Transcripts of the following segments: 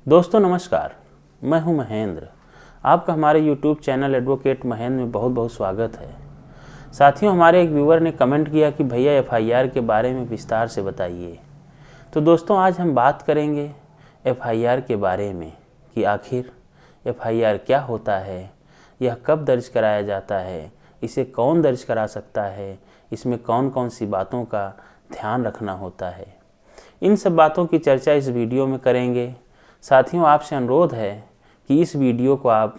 दोस्तों नमस्कार, मैं हूं महेंद्र। आपका हमारे YouTube चैनल एडवोकेट महेंद्र में बहुत बहुत स्वागत है। साथियों, हमारे एक व्यूअर ने कमेंट किया कि भैया FIR के बारे में विस्तार से बताइए। तो दोस्तों आज हम बात करेंगे FIR के बारे में कि आखिर FIR क्या होता है, यह कब दर्ज कराया जाता है, इसे कौन दर्ज करा सकता है, इसमें कौन कौन सी बातों का ध्यान रखना होता है। इन सब बातों की चर्चा इस वीडियो में करेंगे। साथियों, आपसे अनुरोध है कि इस वीडियो को आप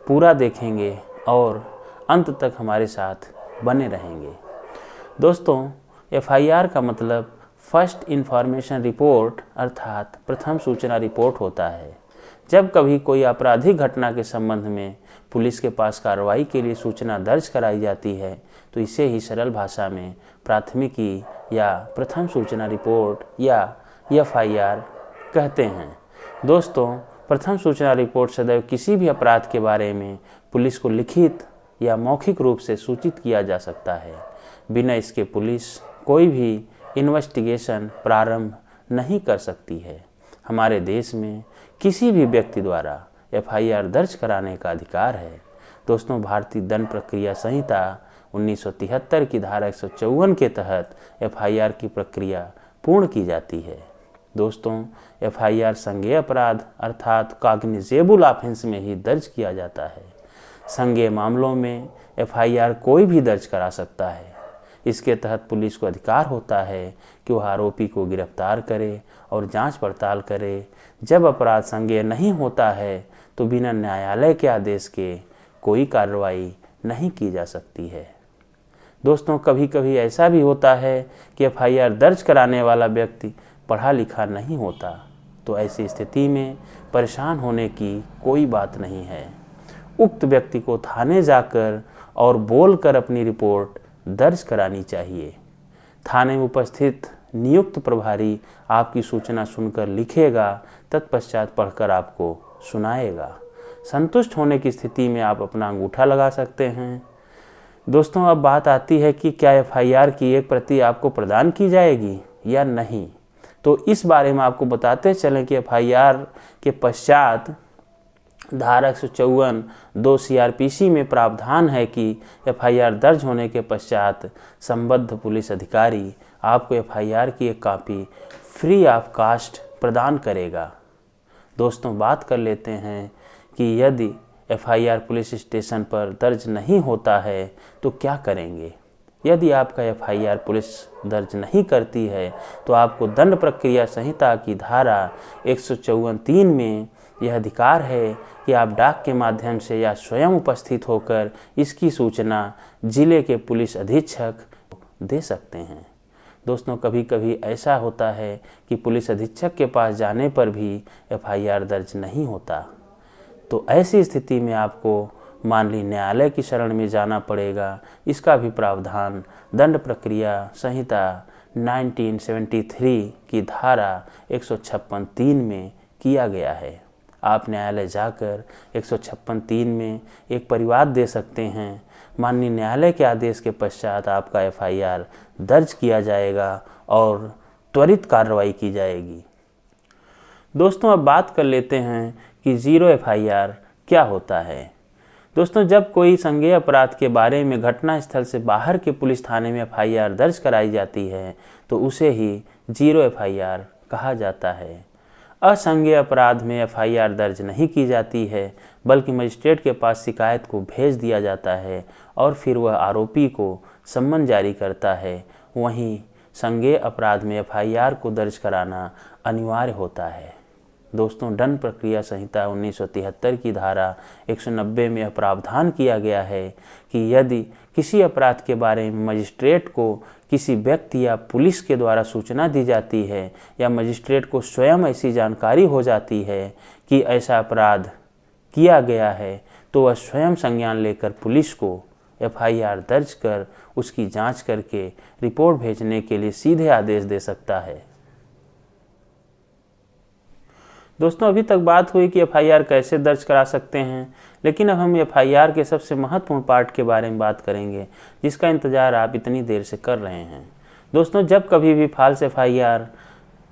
पूरा देखेंगे और अंत तक हमारे साथ बने रहेंगे। दोस्तों, FIR का मतलब फर्स्ट इंफॉर्मेशन रिपोर्ट अर्थात प्रथम सूचना रिपोर्ट होता है। जब कभी कोई आपराधिक घटना के संबंध में पुलिस के पास कार्रवाई के लिए सूचना दर्ज कराई जाती है तो इसे ही सरल भाषा में प्राथमिकी या प्रथम सूचना रिपोर्ट या FIR कहते हैं। दोस्तों, प्रथम सूचना रिपोर्ट सदैव किसी भी अपराध के बारे में पुलिस को लिखित या मौखिक रूप से सूचित किया जा सकता है। बिना इसके पुलिस कोई भी इन्वेस्टिगेशन प्रारंभ नहीं कर सकती है। हमारे देश में किसी भी व्यक्ति द्वारा FIR दर्ज कराने का अधिकार है। दोस्तों, भारतीय दंड प्रक्रिया संहिता 1973 की धारा 154 के तहत FIR की प्रक्रिया पूर्ण की जाती है। दोस्तों, FIR संज्ञेय अपराध अर्थात कॉग्निजेबल ऑफेंस में ही दर्ज किया जाता है। संज्ञेय मामलों में FIR कोई भी दर्ज करा सकता है। इसके तहत पुलिस को अधिकार होता है कि वह आरोपी को गिरफ्तार करे और जांच पड़ताल करे। जब अपराध संज्ञेय नहीं होता है तो बिना न्यायालय के आदेश के कोई कार्रवाई नहीं की जा सकती है। दोस्तों, कभी कभी ऐसा भी होता है कि FIR दर्ज कराने वाला व्यक्ति पढ़ा लिखा नहीं होता, तो ऐसी स्थिति में परेशान होने की कोई बात नहीं है। उक्त व्यक्ति को थाने जाकर और बोलकर अपनी रिपोर्ट दर्ज करानी चाहिए। थाने में उपस्थित नियुक्त प्रभारी आपकी सूचना सुनकर लिखेगा, तत्पश्चात पढ़कर आपको सुनाएगा। संतुष्ट होने की स्थिति में आप अपना अंगूठा लगा सकते हैं। दोस्तों, अब बात आती है कि क्या FIR की एक प्रति आपको प्रदान की जाएगी या नहीं। तो इस बारे में आपको बताते चलें कि FIR के पश्चात धारा 154(2) CRPC में प्रावधान है कि FIR दर्ज होने के पश्चात संबद्ध पुलिस अधिकारी आपको FIR की एक कॉपी फ्री ऑफ कास्ट प्रदान करेगा। दोस्तों, बात कर लेते हैं कि यदि FIR पुलिस स्टेशन पर दर्ज नहीं होता है तो क्या करेंगे। यदि आपका FIR पुलिस दर्ज नहीं करती है तो आपको दंड प्रक्रिया संहिता की धारा 154(3) में यह अधिकार है कि आप डाक के माध्यम से या स्वयं उपस्थित होकर इसकी सूचना जिले के पुलिस अधीक्षक दे सकते हैं। दोस्तों, कभी कभी ऐसा होता है कि पुलिस अधीक्षक के पास जाने पर भी FIR दर्ज नहीं होता, तो ऐसी स्थिति में आपको मान ली न्यायालय की शरण में जाना पड़ेगा। इसका भी प्रावधान दंड प्रक्रिया संहिता 1973 की धारा 156(3) में किया गया है। आप न्यायालय जाकर 156(3) में एक परिवाद दे सकते हैं। माननीय न्यायालय के आदेश के पश्चात आपका FIR दर्ज किया जाएगा और त्वरित कार्रवाई की जाएगी। दोस्तों, अब बात कर लेते हैं कि ज़ीरो FIR क्या होता है। दोस्तों, जब कोई संज्ञेय अपराध के बारे में घटनास्थल से बाहर के पुलिस थाने में FIR दर्ज कराई जाती है तो उसे ही ज़ीरो FIR कहा जाता है। असंज्ञेय अपराध में FIR दर्ज नहीं की जाती है, बल्कि मजिस्ट्रेट के पास शिकायत को भेज दिया जाता है और फिर वह आरोपी को सम्मन जारी करता है। वहीं संज्ञेय अपराध में FIR को दर्ज कराना अनिवार्य होता है। दोस्तों, दंड प्रक्रिया संहिता 1973 की धारा 190 में यह प्रावधान किया गया है कि यदि किसी अपराध के बारे में मजिस्ट्रेट को किसी व्यक्ति या पुलिस के द्वारा सूचना दी जाती है या मजिस्ट्रेट को स्वयं ऐसी जानकारी हो जाती है कि ऐसा अपराध किया गया है, तो वह स्वयं संज्ञान लेकर पुलिस को FIR दर्ज कर उसकी जांच करके रिपोर्ट भेजने के लिए सीधे आदेश दे सकता है। दोस्तों, अभी तक बात हुई कि FIR कैसे दर्ज करा सकते हैं, लेकिन अब हम FIR के सबसे महत्वपूर्ण पार्ट के बारे में बात करेंगे जिसका इंतज़ार आप इतनी देर से कर रहे हैं। दोस्तों, जब कभी भी फॉल्स FIR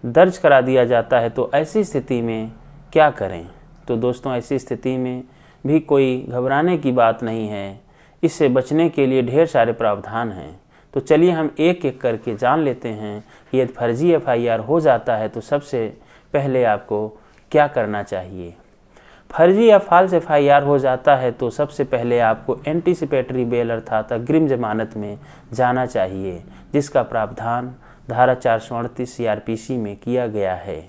दर्ज करा दिया जाता है तो ऐसी स्थिति में क्या करें? तो दोस्तों ऐसी स्थिति में भी कोई घबराने की बात नहीं है। इससे बचने के लिए ढेर सारे प्रावधान हैं। तो चलिए हम एक एक करके जान लेते हैं कि यदि फर्जी एफआईआर हो जाता है तो सबसे पहले आपको क्या करना चाहिए। फर्जी या फॉल्स एफआईआर हो जाता है तो सबसे पहले आपको एंटीसिपेटरी बेल अर्थात अग्रिम जमानत में जाना चाहिए, जिसका प्रावधान धारा 438 सीआरपीसी में किया गया है।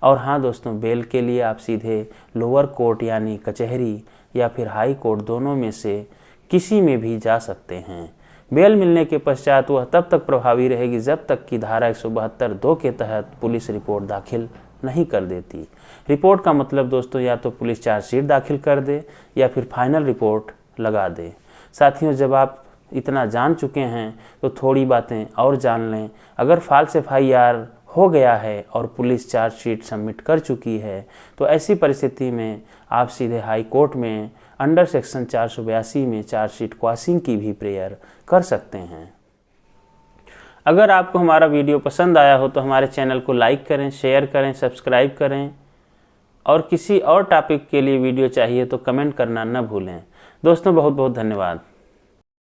और हाँ दोस्तों, बेल के लिए आप सीधे लोअर कोर्ट यानी कचहरी या फिर हाई कोर्ट दोनों में से किसी में भी जा सकते हैं। बेल मिलने के पश्चात वह तब तक प्रभावी रहेगी जब तक कि धारा 172(2) के तहत पुलिस रिपोर्ट दाखिल नहीं कर देती। रिपोर्ट का मतलब दोस्तों या तो पुलिस चार्जशीट दाखिल कर दे या फिर फाइनल रिपोर्ट लगा दे। साथियों, जब आप इतना जान चुके हैं तो थोड़ी बातें और जान लें। अगर फॉल्स एफआईआर हो गया है और पुलिस चार्जशीट सबमिट कर चुकी है तो ऐसी परिस्थिति में आप सीधे हाई कोर्ट में अंडर सेक्शन 482 में चार्जशीट क्वाशिंग की भी प्रेयर कर सकते हैं। अगर आपको हमारा वीडियो पसंद आया हो तो हमारे चैनल को लाइक करें, शेयर करें, सब्सक्राइब करें और किसी और टॉपिक के लिए वीडियो चाहिए तो कमेंट करना न भूलें। दोस्तों बहुत बहुत धन्यवाद।